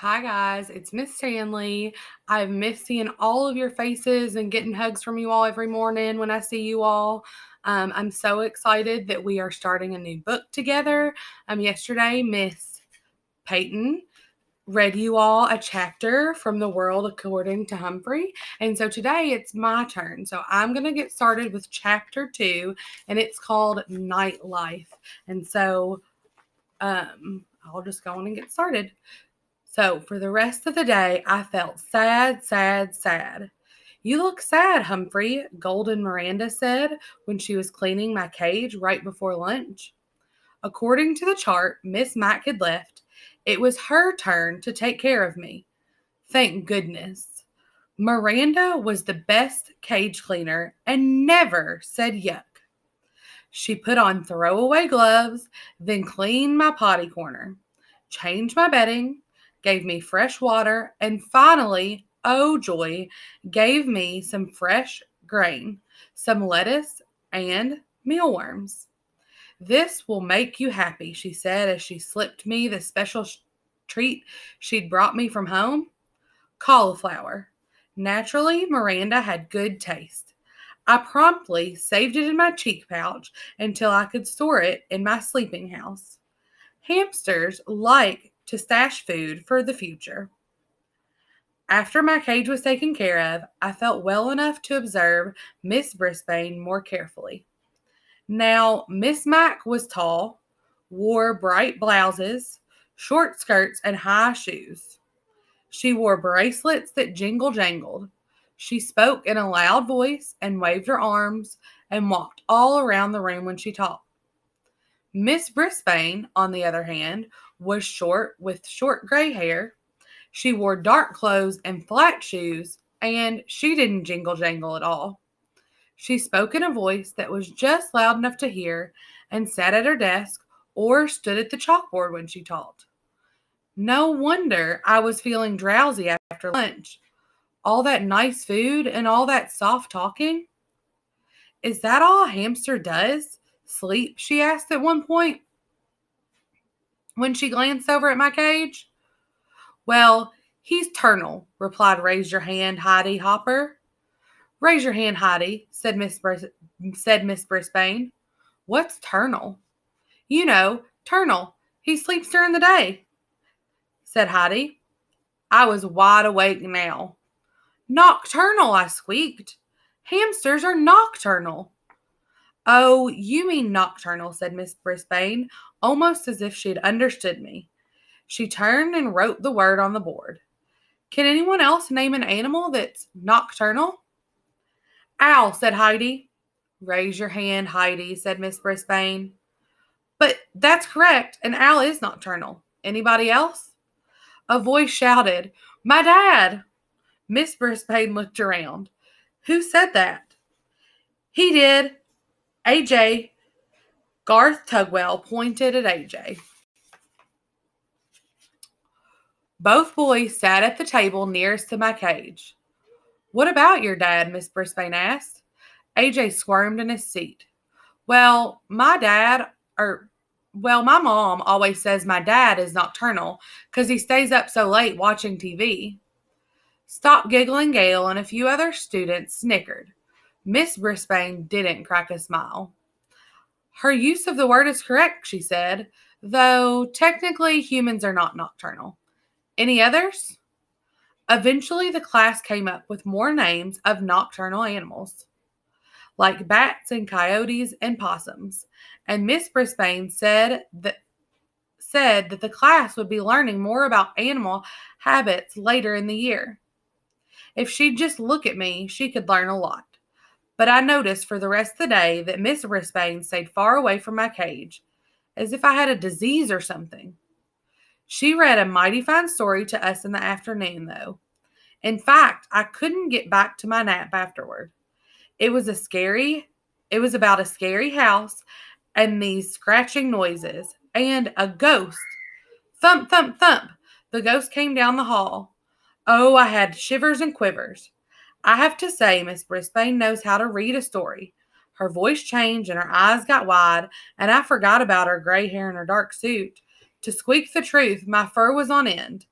Hi guys, it's Miss Stanley. I've missed seeing all of your faces and getting hugs from you all every morning when I see you all. I'm so excited that we are starting a new book together. Yesterday, Miss Peyton read you all a chapter from The World According to Humphrey. And so today it's my turn. So I'm going to get started with chapter 2, and it's called Nightlife. And so I'll just go on and get started. So for the rest of the day, I felt sad, sad, sad. You look sad, Humphrey, Golden Miranda said when she was cleaning my cage right before lunch. According to the chart Miss Mac had left, it was her turn to take care of me. Thank goodness. Miranda was the best cage cleaner and never said yuck. She put on throwaway gloves, then cleaned my potty corner, changed my bedding, gave me fresh water, and finally, oh joy, gave me some fresh grain, some lettuce, and mealworms. This will make you happy, she said as she slipped me the special treat she'd brought me from home. Cauliflower. Naturally, Miranda had good taste. I promptly saved it in my cheek pouch until I could store it in my sleeping house. Hamsters like to stash food for the future. After my cage was taken care of, I felt well enough to observe Miss Brisbane more carefully. Now, Miss Mac was tall, wore bright blouses, short skirts, and high shoes. She wore bracelets that jingled. She spoke in a loud voice and waved her arms and walked all around the room when she talked. Miss Brisbane, on the other hand, was short with short gray hair. She wore dark clothes and flat shoes, and she didn't jingle jangle at all. She spoke in a voice that was just loud enough to hear and sat at her desk or stood at the chalkboard when she talked. No wonder I was feeling drowsy after lunch. All that nice food and all that soft talking. Is that all a hamster does? Sleep? She asked at one point when she glanced over at my cage. Well, he's ternal, replied Raise Your Hand, Heidi Hopper. Raise your hand, Heidi, said Miss Brisbane. What's ternal? You know, ternal. He sleeps during the day, said Heidi. I was wide awake now. Nocturnal, I squeaked. Hamsters are nocturnal. Oh, you mean nocturnal, said Miss Brisbane, almost as if she'd understood me. She turned and wrote the word on the board. Can anyone else name an animal that's nocturnal? Owl, said Heidi. Raise your hand, Heidi, said Miss Brisbane. But that's correct. An owl is nocturnal. Anybody else? A voice shouted, My dad! Miss Brisbane looked around. Who said that? He did. AJ. Garth Tugwell pointed at AJ. Both boys sat at the table nearest to my cage. What about your dad? Miss Brisbane asked. AJ squirmed in his seat. Well, my mom always says my dad is nocturnal because he stays up so late watching TV. Stop giggling, Gail, and a few other students snickered. Miss Brisbane didn't crack a smile. Her use of the word is correct, she said, though technically humans are not nocturnal. Any others? Eventually, the class came up with more names of nocturnal animals, like bats and coyotes and possums, and Miss Brisbane said that the class would be learning more about animal habits later in the year. If she'd just look at me, she could learn a lot. But I noticed for the rest of the day that Miss Brisbane stayed far away from my cage, as if I had a disease or something. She read a mighty fine story to us in the afternoon, though. In fact, I couldn't get back to my nap afterward. It was about a scary house and these scratching noises and a ghost. Thump, thump, thump. The ghost came down the hall. Oh, I had shivers and quivers. I have to say, Miss Brisbane knows how to read a story. Her voice changed and her eyes got wide, and I forgot about her gray hair and her dark suit. To squeak the truth, my fur was on end.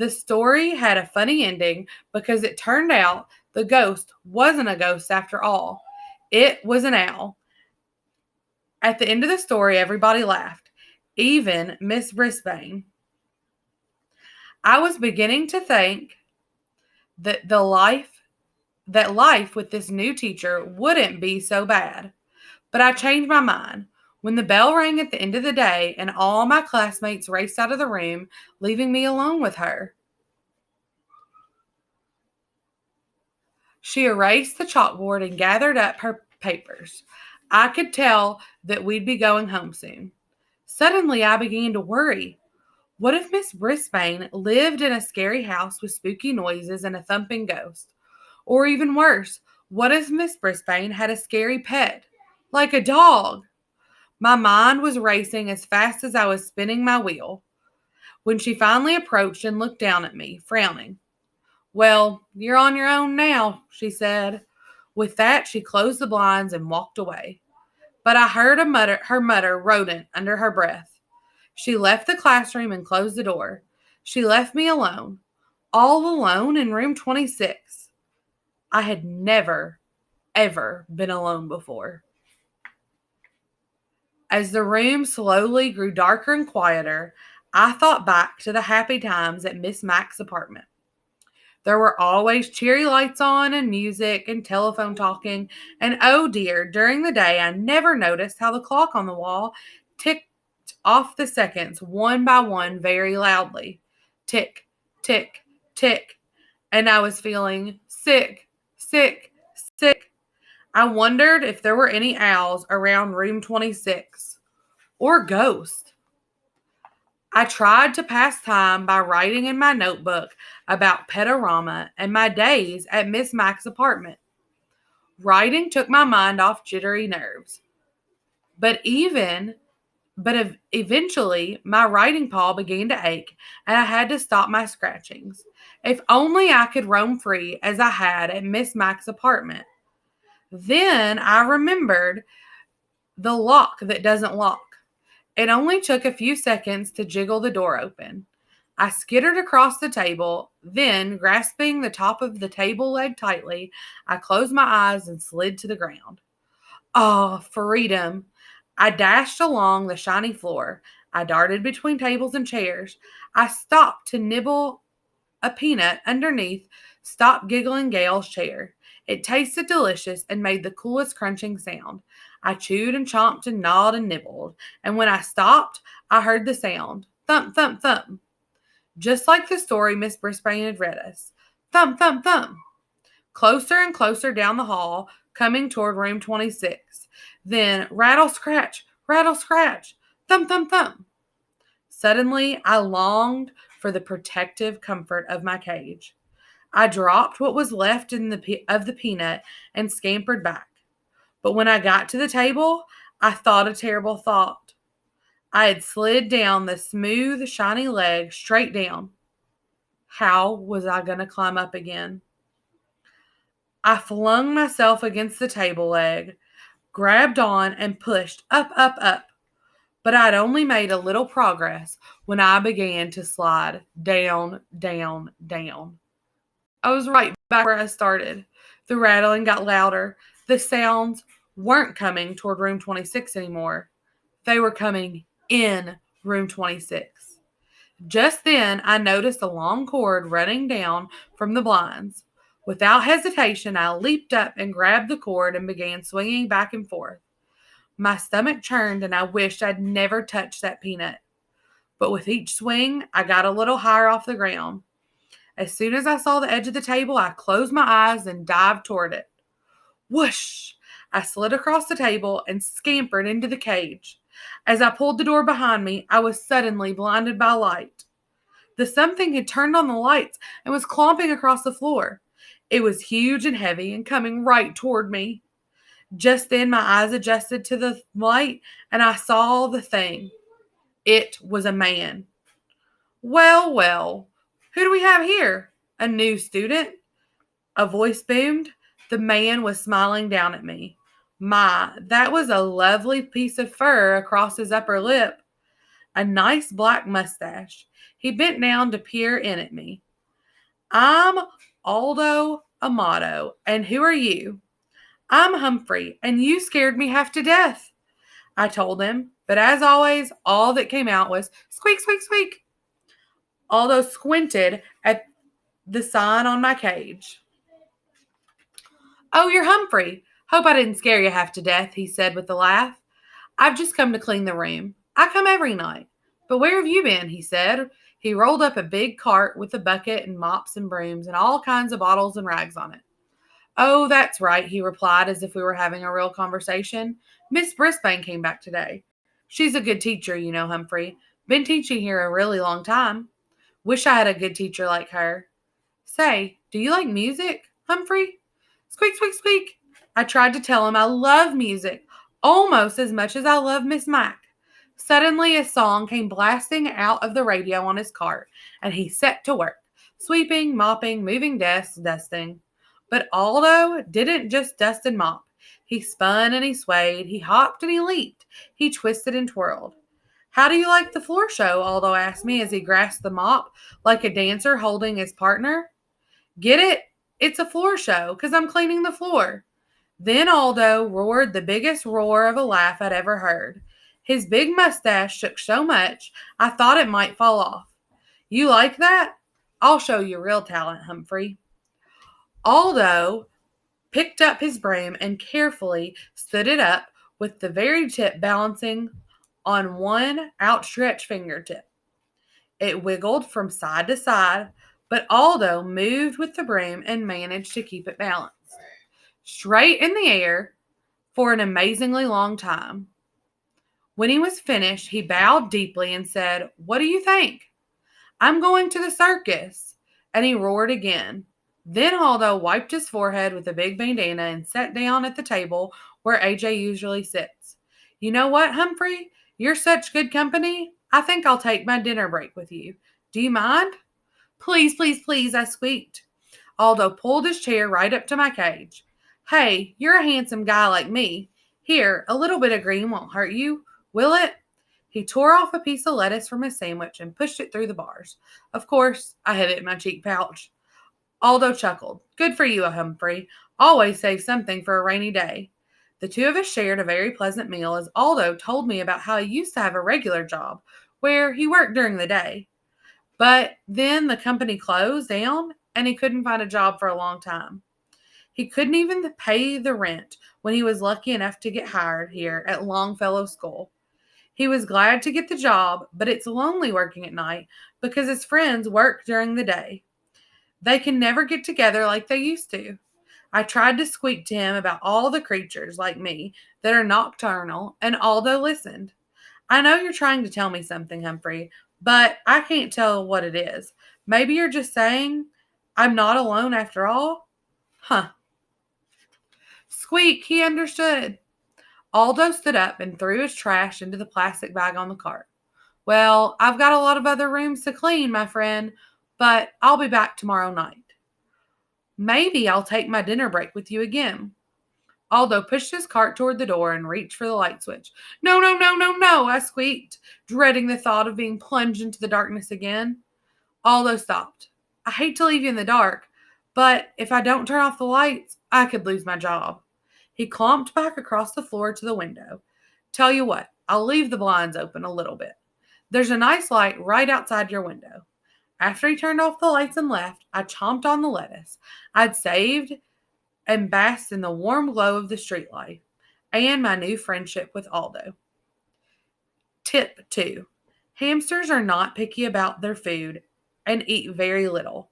The story had a funny ending because it turned out the ghost wasn't a ghost after all. It was an owl. At the end of the story, everybody laughed, even Miss Brisbane. I was beginning to think that life with this new teacher wouldn't be so bad. But I changed my mind. When the bell rang at the end of the day and all my classmates raced out of the room, leaving me alone with her. She erased the chalkboard and gathered up her papers. I could tell that we'd be going home soon. Suddenly, I began to worry. What if Miss Brisbane lived in a scary house with spooky noises and a thumping ghost? Or even worse, what if Miss Brisbane had a scary pet, like a dog? My mind was racing as fast as I was spinning my wheel when she finally approached and looked down at me, frowning. Well, you're on your own now, she said. With that, she closed the blinds and walked away. But I heard her mutter rodent under her breath. She left the classroom and closed the door. She left me alone, all alone in room 26. I had never, ever been alone before. As the room slowly grew darker and quieter, I thought back to the happy times at Miss Mack's apartment. There were always cheery lights on and music and telephone talking. And oh dear, during the day, I never noticed how the clock on the wall ticked off the seconds one by one very loudly. Tick, tick, tick. And I was feeling sick, sick, sick. I wondered if there were any owls around room 26 or ghosts. I tried to pass time by writing in my notebook about Petorama and my days at Miss Mack's apartment. Writing took my mind off jittery nerves. But eventually, my writing paw began to ache, and I had to stop my scratchings. If only I could roam free as I had at Miss Mack's apartment. Then I remembered the lock that doesn't lock. It only took a few seconds to jiggle the door open. I skittered across the table, then, grasping the top of the table leg tightly, I closed my eyes and slid to the ground. Oh, freedom! I dashed along the shiny floor. I darted between tables and chairs. I stopped to nibble a peanut underneath Stop Giggling Gail's chair. It tasted delicious and made the coolest crunching sound. I chewed and chomped and gnawed and nibbled, and when I stopped, I heard the sound. Thump, thump, thump. Just like the story Miss Brisbane had read us. Thump, thump, thump. Closer and closer down the hall, coming toward room 26. Then rattle, scratch, thump, thump, thump. Suddenly, I longed for the protective comfort of my cage. I dropped what was left of the peanut and scampered back. But when I got to the table, I thought a terrible thought. I had slid down the smooth, shiny leg straight down. How was I going to climb up again? I flung myself against the table leg, grabbed on, and pushed up, up, up. But I'd only made a little progress when I began to slide down, down, down. I was right back where I started. The rattling got louder. The sounds weren't coming toward room 26 anymore. They were coming in room 26. Just then, I noticed a long cord running down from the blinds. Without hesitation, I leaped up and grabbed the cord and began swinging back and forth. My stomach churned and I wished I'd never touched that peanut. But with each swing, I got a little higher off the ground. As soon as I saw the edge of the table, I closed my eyes and dived toward it. Whoosh! I slid across the table and scampered into the cage. As I pulled the door behind me, I was suddenly blinded by light. The something had turned on the lights and was clomping across the floor. It was huge and heavy and coming right toward me. Just then, my eyes adjusted to the light and I saw the thing. It was a man. Well, well, who do we have here? A new student? A voice boomed. The man was smiling down at me. My, that was a lovely piece of fur across his upper lip. a nice black mustache. He bent down to peer in at me. I'm Aldo Amato, and who are you? I'm Humphrey, and you scared me half to death, I told him. But as always, all that came out was squeak, squeak, squeak. Aldo squinted at the sign on my cage. Oh, you're Humphrey. Hope I didn't scare you half to death, he said with a laugh. I've just come to clean the room. I come every night. But where have you been? He said. He rolled up a big cart with a bucket and mops and brooms and all kinds of bottles and rags on it. Oh, that's right, he replied as if we were having a real conversation. Miss Brisbane came back today. She's a good teacher, you know, Humphrey. Been teaching here a really long time. Wish I had a good teacher like her. Say, do you like music, Humphrey? Squeak, squeak, squeak. I tried to tell him I love music almost as much as I love Miss Mac. Suddenly, a song came blasting out of the radio on his cart, and he set to work, sweeping, mopping, moving desks, dusting. But Aldo didn't just dust and mop. He spun and he swayed, he hopped and he leaped, he twisted and twirled. How do you like the floor show? Aldo asked me as he grasped the mop like a dancer holding his partner. Get it? It's a floor show, 'cause I'm cleaning the floor. Then Aldo roared the biggest roar of a laugh I'd ever heard. His big mustache shook so much I thought it might fall off. You like that? I'll show you real talent, Humphrey. Aldo picked up his broom and carefully stood it up with the very tip balancing on one outstretched fingertip. It wiggled from side to side, but Aldo moved with the broom and managed to keep it balanced straight in the air for an amazingly long time. When he was finished, he bowed deeply and said, What do you think? I'm going to the circus. And he roared again. Then Aldo wiped his forehead with a big bandana and sat down at the table where AJ usually sits. You know what, Humphrey? You're such good company. I think I'll take my dinner break with you. Do you mind? Please, please, please, I squeaked. Aldo pulled his chair right up to my cage. Hey, you're a handsome guy like me. Here, a little bit of green won't hurt you, will it? He tore off a piece of lettuce from his sandwich and pushed it through the bars. Of course, I hid it in my cheek pouch. Aldo chuckled. Good for you, Humphrey. Always save something for a rainy day. The two of us shared a very pleasant meal as Aldo told me about how he used to have a regular job where he worked during the day. But then the company closed down and he couldn't find a job for a long time. He couldn't even pay the rent when he was lucky enough to get hired here at Longfellow School. He was glad to get the job, but it's lonely working at night because his friends work during the day. They can never get together like they used to. I tried to squeak to him about all the creatures like me that are nocturnal, and Aldo listened. I know you're trying to tell me something, Humphrey, but I can't tell what it is. Maybe you're just saying I'm not alone after all? Huh. Squeak, he understood. Aldo stood up and threw his trash into the plastic bag on the cart. Well, I've got a lot of other rooms to clean, my friend, but I'll be back tomorrow night. Maybe I'll take my dinner break with you again. Aldo pushed his cart toward the door and reached for the light switch. No, no, no, no, no, I squeaked, dreading the thought of being plunged into the darkness again. Aldo stopped. I hate to leave you in the dark, but if I don't turn off the lights, I could lose my job. He clomped back across the floor to the window. Tell you what, I'll leave the blinds open a little bit. There's a nice light right outside your window. After he turned off the lights and left, I chomped on the lettuce I'd saved and basked in the warm glow of the street light and my new friendship with Aldo. Tip 2. Hamsters are not picky about their food and eat very little.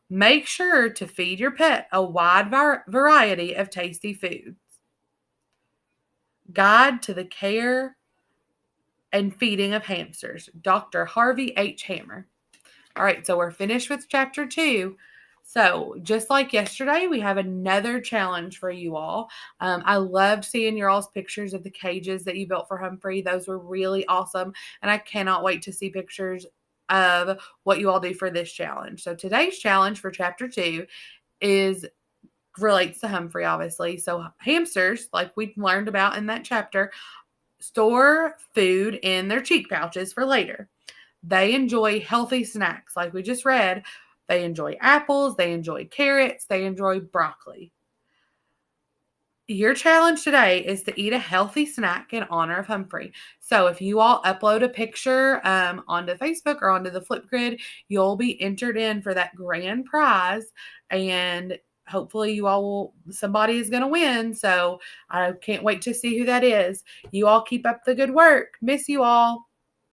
Make sure to feed your pet a wide variety of tasty foods. Guide to the Care and Feeding of Hamsters, Dr. Harvey H. Hammer. All right, so we're finished with chapter 2. So just like yesterday, we have another challenge for you all. I loved seeing your all's pictures of the cages that you built for Humphrey. Those were really awesome, and I cannot wait to see pictures of what you all do for this challenge. So today's challenge for chapter 2 relates to Humphrey, obviously. So hamsters, like we learned about in that chapter, store food in their cheek pouches for later. They enjoy healthy snacks, like we just read. They enjoy apples, they enjoy carrots, they enjoy broccoli. Your challenge today is to eat a healthy snack in honor of Humphrey. So if you all upload a picture onto Facebook or onto the Flipgrid, you'll be entered in for that grand prize. And hopefully you all will, somebody is going to win. So I can't wait to see who that is. You all keep up the good work. Miss you all.